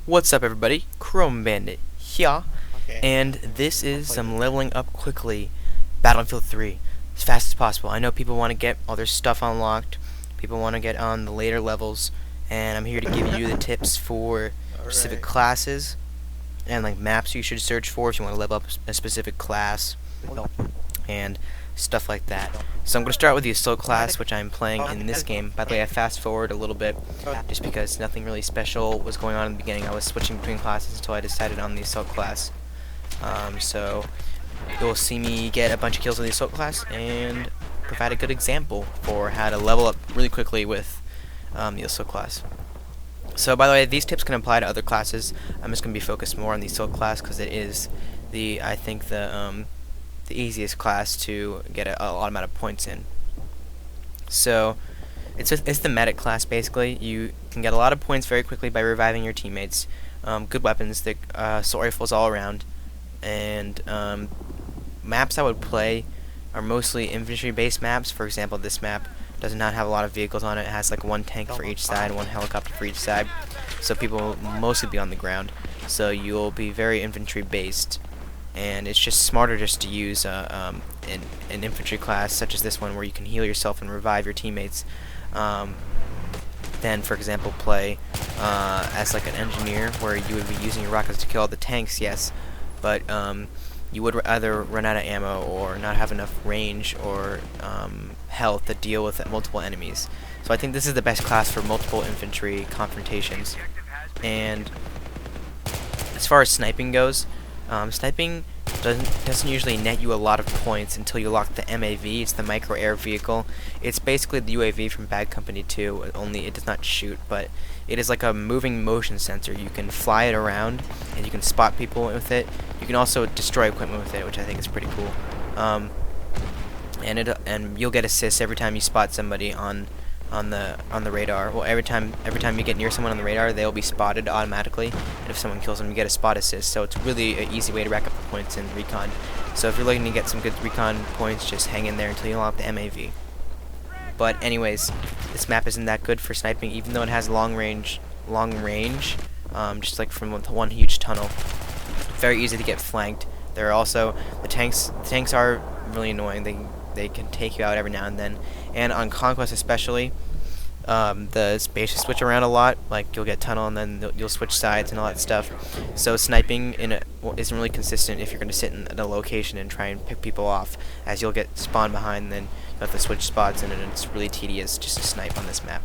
What's up, everybody? Chrome Bandit here, Okay. and this is some leveling up quickly Battlefield 3 as fast as possible. I know people want to get all their stuff unlocked, people want to get on the later levels, and I'm here to give you the tips for specific Alright. classes and like maps you should search for if you want to level up a specific class and stuff like that. So I'm going to start with the Assault class, which I'm playing in this game. By the way, I fast forward a little bit just because nothing really special was going on in the beginning. I was switching between classes until I decided on the Assault class. So you'll see me get a bunch of kills with the Assault class and provide a good example for how to level up really quickly with the Assault class. So by the way, these tips can apply to other classes. I'm just going to be focused more on the Assault class because it is I think the easiest class to get a lot amount of points in. So it's the medic class basically. You can get a lot of points very quickly by reviving your teammates. Good weapons, the assault rifles all around, and maps I would play are mostly infantry-based maps. For example, this map does not have a lot of vehicles on it. It has like one tank for each side, one helicopter for each side, so people will mostly be on the ground. So you'll be very infantry-based, and it's just smarter just to use an infantry class such as this one where you can heal yourself and revive your teammates than, for example, play as like an engineer where you would be using your rockets to kill all the tanks, yes, but you would either run out of ammo or not have enough range or health to deal with multiple enemies. So I think this is the best class for multiple infantry confrontations. And as far as sniping goes, sniping doesn't usually net you a lot of points until you lock the MAV. It's the micro air vehicle. It's basically the UAV from Bad Company 2, only it does not shoot, but it is like a moving motion sensor. You can fly it around and you can spot people with it. You can also destroy equipment with it, which I think is pretty cool. And you'll get assists every time you spot somebody on the radar. Well, every time you get near someone on the radar, they'll be spotted automatically, and if someone kills them, you get a spot assist. So it's really an easy way to rack up the points in recon. So if you're looking to get some good recon points, just hang in there until you unlock the MAV. But anyways, this map isn't that good for sniping, even though it has long range, just like from one huge tunnel. Very easy to get flanked. There are also the tanks. The tanks are really annoying. They can take you out every now and then, and on Conquest especially, the spaces switch around a lot. Like you'll get tunnel and then you'll switch sides and all that stuff. So sniping isn't really consistent if you're going to sit in a location and try and pick people off, as you'll get spawned behind and then you have to switch spots, and it's really tedious just to snipe on this map.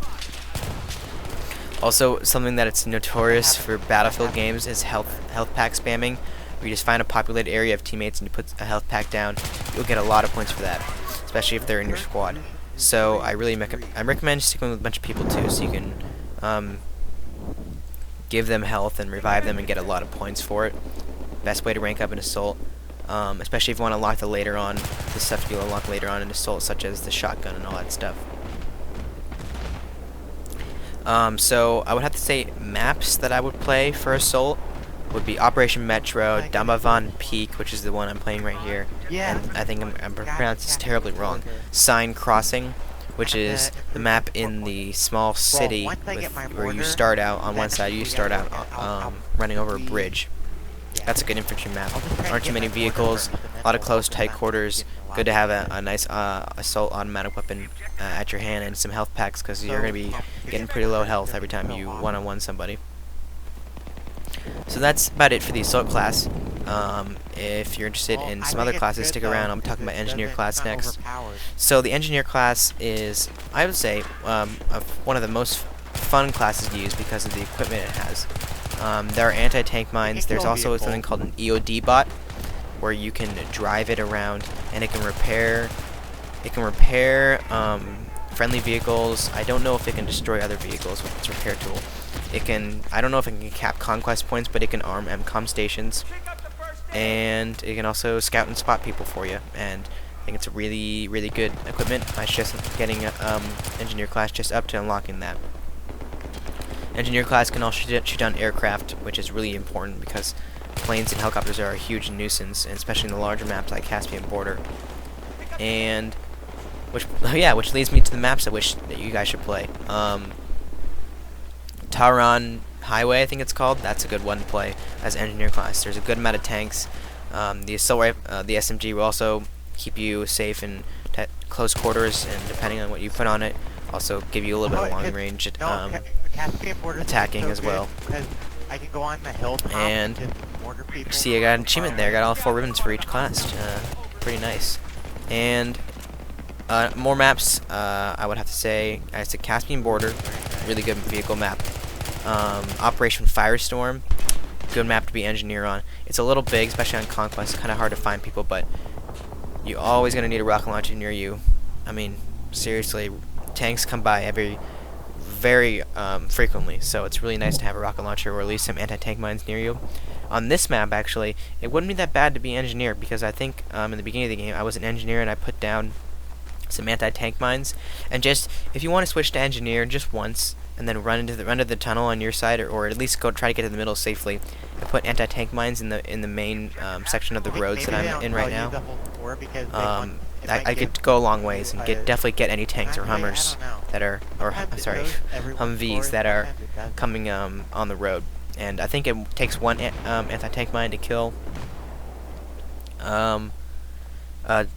Also, something that it's notorious for Battlefield games is health pack spamming. Where you just find a populated area of teammates and you put a health pack down, you'll get a lot of points for that, especially if they're in your squad. So I recommend sticking with a bunch of people too, so you can give them health and revive them and get a lot of points for it. Best way to rank up in Assault, especially if you want to unlock the stuff you'll unlock later on in Assault, such as the shotgun and all that stuff. So I would have to say maps that I would play for Assault would be Operation Metro, Damavan Peak, which is the one I'm playing right here, and I think I'm pronounced this terribly wrong. Sign Crossing, which is the map in the small city where you start out on one side, you start out running over a bridge. That's a good infantry map. Aren't too many vehicles, a lot of close, tight quarters. Good to have a nice assault automatic weapon at your hand and some health packs, because you're going to be getting pretty low health every time you one-on-one somebody. So that's about it for the Assault class. If you're interested in some other classes, stick around. I'm talking about Engineer class next. So the Engineer class is, I would say, one of the most fun classes to use because of the equipment it has. There are anti-tank mines. There's also something called an EOD bot, where you can drive it around and it can repair friendly vehicles. I don't know if it can destroy other vehicles with its repair tool. I don't know if it can cap conquest points, but it can arm MCOM stations, and it can also scout and spot people for you. And I think it's a really, really good equipment. I was just getting Engineer class just up to unlocking that. Engineer class can also shoot down aircraft, which is really important because planes and helicopters are a huge nuisance, and especially in the larger maps like Caspian Border. And which leads me to the maps I wish that you guys should play. Tehran Highway, I think it's called. That's a good one to play as engineer class. There's a good amount of tanks. The the SMG will also keep you safe in close quarters, and depending on what you put on it, also give you a little bit of long range attacking as well. I can go on the hilltop and see, I got an achievement there. I got all 4 ribbons for each class. Pretty nice. And more maps. I would have to say, it's a Caspian Border, really good vehicle map. Operation Firestorm, good map to be engineer on. It's a little big, especially on Conquest. Kind of hard to find people, but you're always gonna need a rocket launcher near you. I mean, seriously, tanks come by very frequently, so it's really nice to have a rocket launcher or at least some anti-tank mines near you. On this map, actually, it wouldn't be that bad to be engineer, because I think in the beginning of the game I was an engineer and I put down some anti-tank mines. And just, if you want to switch to engineer just once and then run into the tunnel on your side, or at least go try to get to the middle safely, and put anti-tank mines in the main section of the roads that I'm in right now, I could go a long ways and definitely get any tanks or Hummers that are, or sorry, Humvees that are coming on the road. And I think it takes one anti-tank mine to kill a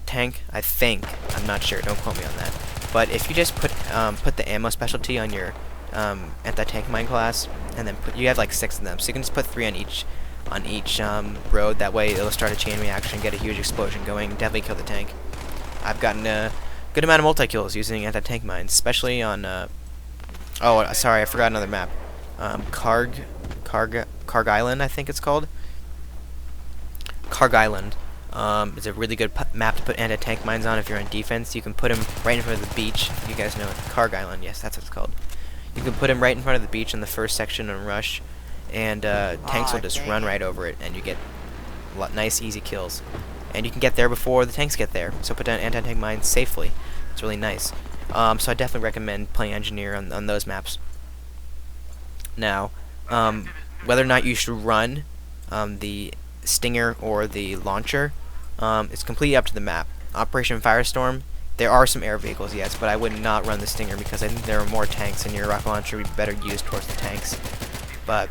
tank. I think, I'm not sure. Don't quote me on that. But if you just put the ammo specialty on your anti-tank mine class, and then you have like 6 of them, so you can just put 3 on each road. That way it'll start a chain reaction, get a huge explosion going, and definitely kill the tank. I've gotten a good amount of multi-kills using anti-tank mines, especially on, oh, sorry, I forgot another map. Karg Island, I think it's called. Karg Island is a really good map to put anti-tank mines on if you're on defense. You can put them right in front of the beach. You guys know it. Karg Island, yes, that's what it's called. You can put them right in front of the beach in the first section and rush, and tanks will just run right over it, and you get nice, easy kills. And you can get there before the tanks get there, so put down anti-tank mines safely. It's really nice. So I definitely recommend playing engineer on those maps. Now, whether or not you should run the Stinger or the launcher, it's completely up to the map. Operation Firestorm, there are some air vehicles, yes, but I would not run the Stinger because I think there are more tanks, and your rocket launcher would be better used towards the tanks. But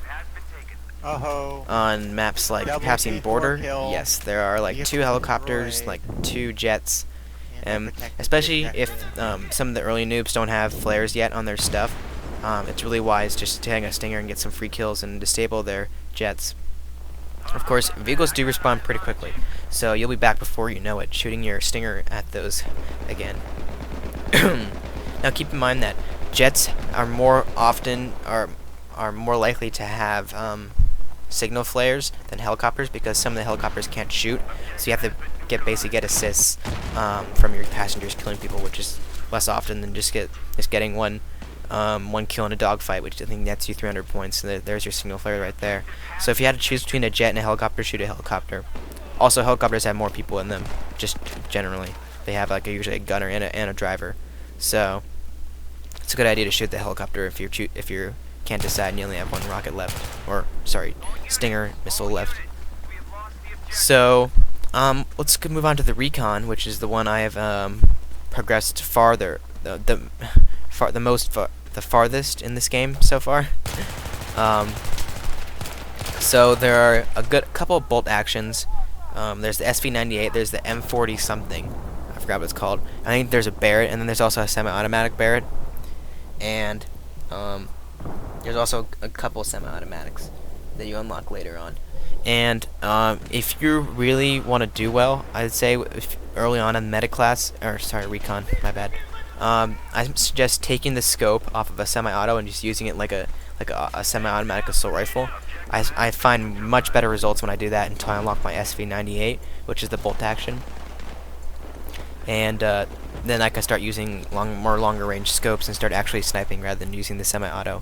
on maps like Caspian Border, yes, there are like 2 helicopters, like 2 jets, especially if some of the early noobs don't have flares yet on their stuff. It's really wise just to hang a Stinger and get some free kills and disable their jets. Of course, vehicles do respawn pretty quickly, so you'll be back before you know it, shooting your Stinger at those again. Now keep in mind that jets are more likely to have signal flares than helicopters, because some of the helicopters can't shoot, so you have to basically get assists from your passengers killing people, which is less often than just getting one kill in a dogfight, which I think nets you 300 points. And there's your signal flare right there. So if you had to choose between a jet and a helicopter, shoot a helicopter. Also, helicopters have more people in them, just generally. They have like usually a gunner and a driver. So it's a good idea to shoot the helicopter if you can't decide and you only have 1 rocket left, or sorry, Stinger missile left. So let's move on to the Recon, which is the one I have progressed farther, the farthest in this game so far. So there are a couple of bolt actions. There's the SV98, there's the M40 something, I forgot what it's called. I think there's a Barrett, and then there's also a semi-automatic Barrett, and there's also a couple of semi-automatics that you unlock later on. And if you really want to do well, I'd say early on in meta class, or sorry, Recon, my bad. I suggest taking the scope off of a semi-auto and just using it like a semi-automatic assault rifle. I find much better results when I do that until I unlock my SV98, which is the bolt action. And then I can start using more longer range scopes and start actually sniping rather than using the semi-auto.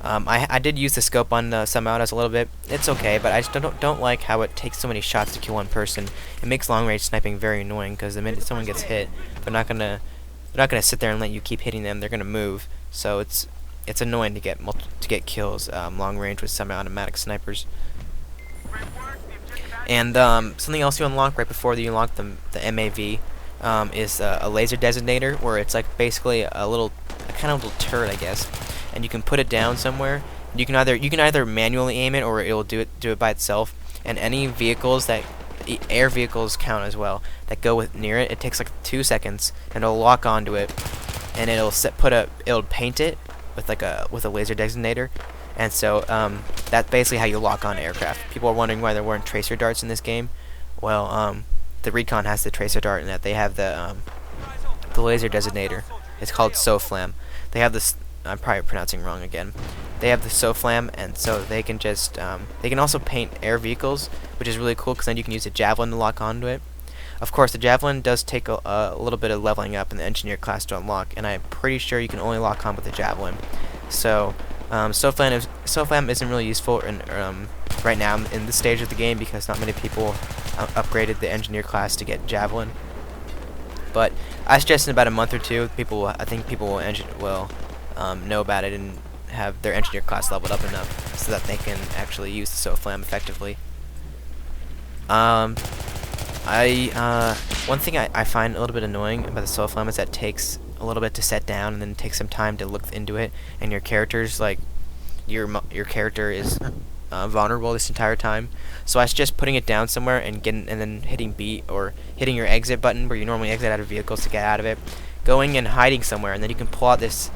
I did use the scope on the semi-autos a little bit. It's okay, but I just don't like how it takes so many shots to kill one person. It makes long range sniping very annoying, because the minute someone gets hit, they're not gonna sit there and let you keep hitting them. They're gonna move. So it's annoying to get kills long range with semi-automatic snipers. And something else you unlock right before you unlock the MAV is a laser designator, where it's like basically a kind of little turret, I guess, and you can put it down somewhere. You can either manually aim it or it will do it by itself. And any vehicles that air vehicles count as well that go near it. It takes like 2 seconds, and it'll lock onto it, and it'll paint it with a laser designator. And so that's basically how you lock on aircraft. People are wondering why there weren't tracer darts in this game. Well, the Recon has the tracer dart in that. They have the laser designator. It's called SOFLAM. They have this. I'm probably pronouncing wrong again. They have the SOFLAM, and so they can just they can also paint air vehicles, which is really cool because then you can use a javelin to lock onto it. Of course, the javelin does take a little bit of leveling up in the engineer class to unlock, and I'm pretty sure you can only lock on with the javelin. So SOFLAM isn't really useful right now in this stage of the game because not many people upgraded the engineer class to get javelin. But I suggest in about a month or two, I think people will know about it and have their engineer class leveled up enough so that they can actually use the SOFLAM effectively. One thing I find a little bit annoying about the SOFLAM is that it takes a little bit to set down and then it takes some time to look into it, and your character's like your character is vulnerable this entire time. So I suggest putting it down somewhere and then hitting B or hitting your exit button where you normally exit out of vehicles to get out of it, going and hiding somewhere, and then you can pull out this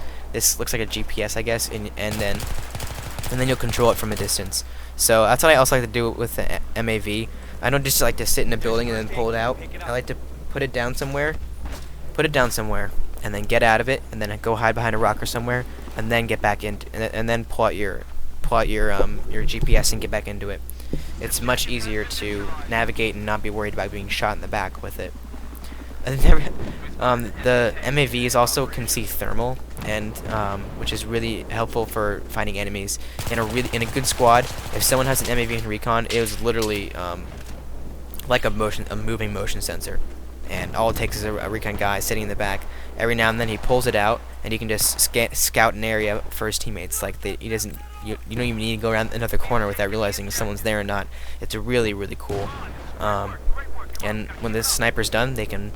looks like a GPS, I guess, and then you'll control it from a distance. So that's what I also like to do with the MAV. I don't just like to sit in a building and then pull it out. I like to put it down somewhere, and then get out of it, and then go hide behind a rock or somewhere, and then get back in, and then pull out your GPS and get back into it. It's much easier to navigate and not be worried about being shot in the back with it. And the MAVs also can see thermal, and which is really helpful for finding enemies in a good squad. If someone has an MAV in Recon, it was literally like a moving motion sensor, and all it takes is a Recon guy sitting in the back. Every now and then he pulls it out, and he can just scout an area for his teammates. Like you don't even need to go around another corner without realizing if someone's there or not. It's really cool. And when the sniper's done, they can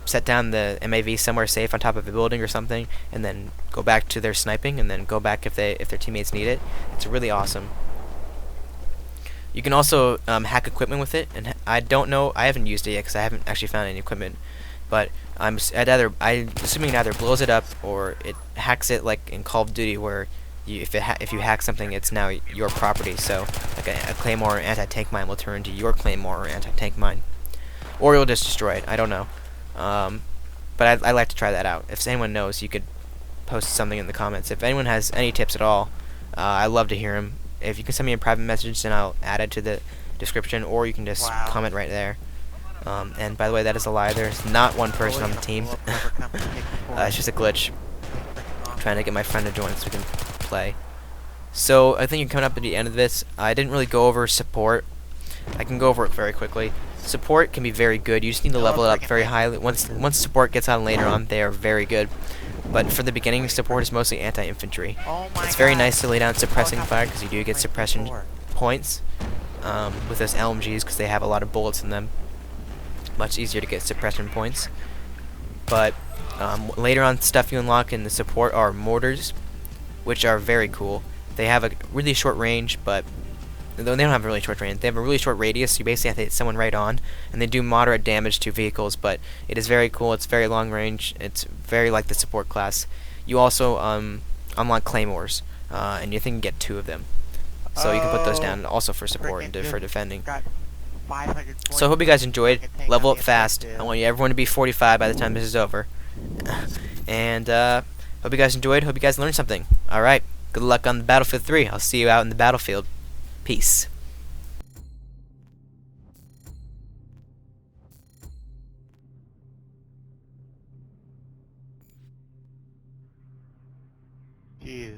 set down the MAV somewhere safe on top of a building or something, and then go back to their sniping, and then go back if their teammates need it. It's really awesome. You can also hack equipment with it, and I don't know. I haven't used it yet because I haven't actually found any equipment. But I'm assuming it either blows it up or it hacks it like in Call of Duty, where if you hack something, it's now your property. So like a claymore or anti-tank mine will turn into your claymore or anti-tank mine, or you'll just destroy it. I don't know. But I'd like to try that out. If anyone knows, you could post something in the comments. If anyone has any tips at all, I'd love to hear them. If you can send me a private message, then I'll add it to the description, or you can just comment right there. And by the way, that is a lie. There's not one person on the team. It's just a glitch. I'm trying to get my friend to join so we can play. So I think you're coming up at the end of this. I didn't really go over support. I can go over it very quickly. Support can be very good. You just need to level it up very highly. Once support gets on later on, they are very good. But for the beginning, support is mostly anti-infantry. It's very nice to lay down suppressing fire because you do get suppression points with those LMGs because they have a lot of bullets in them. Much easier to get suppression points. But later on, stuff you unlock in the support are mortars, which are very cool. They have a really short range, but they don't have a really short range. They have a really short radius, so you basically have to hit someone right on, and they do moderate damage to vehicles, but it is very cool. It's very long range. It's very like the support class. You also unlock claymores, and you can get 2 of them. So you can put those down also for support and for defending. So I hope you guys enjoyed. Level up fast. I want everyone to be 45 by the time this is over. And hope you guys enjoyed. Hope you guys learned something. Alright, good luck on the Battlefield 3. I'll see you out in the battlefield. Peace. Jeez.